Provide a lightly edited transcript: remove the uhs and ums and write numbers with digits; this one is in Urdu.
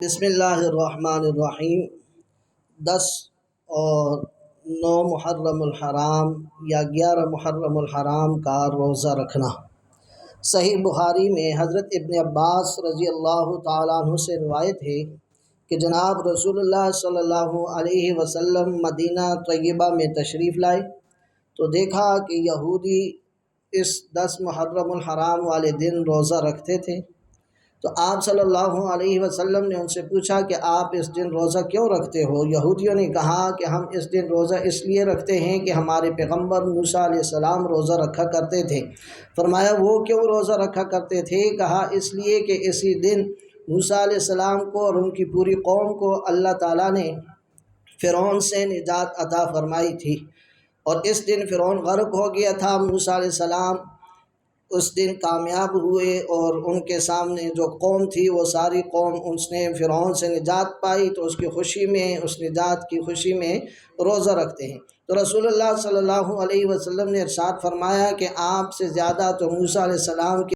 بسم اللہ الرحمن الرحیم 10 اور 9 محرم الحرام یا 11 محرم الحرام کا روزہ رکھنا۔ صحیح بخاری میں حضرت ابن عباس رضی اللہ تعالیٰ عنہ سے روایت ہے کہ جناب رسول اللہ صلی اللہ علیہ وسلم مدینہ طیبہ میں تشریف لائے تو دیکھا کہ یہودی اس 10 محرم الحرام والے دن روزہ رکھتے تھے، تو آپ صلی اللہ علیہ وسلم نے ان سے پوچھا کہ آپ اس دن روزہ کیوں رکھتے ہو؟ یہودیوں نے کہا کہ ہم اس دن روزہ اس لیے رکھتے ہیں کہ ہمارے پیغمبر موسیٰ علیہ السلام روزہ رکھا کرتے تھے۔ فرمایا وہ کیوں روزہ رکھا کرتے تھے؟ کہا اس لیے کہ اسی دن موسیٰ علیہ السلام کو اور ان کی پوری قوم کو اللہ تعالیٰ نے فرعون سے نجات عطا فرمائی تھی، اور اس دن فرعون غرق ہو گیا تھا۔ موسیٰ علیہ السلام اس دن کامیاب ہوئے اور ان کے سامنے جو قوم تھی وہ ساری قوم اس نے فرعون سے نجات پائی، تو اس کی خوشی میں، اس نجات کی خوشی میں روزہ رکھتے ہیں۔ تو رسول اللہ صلی اللہ علیہ وسلم نے ارشاد فرمایا کہ آپ سے زیادہ تو موسیٰ علیہ السلام کی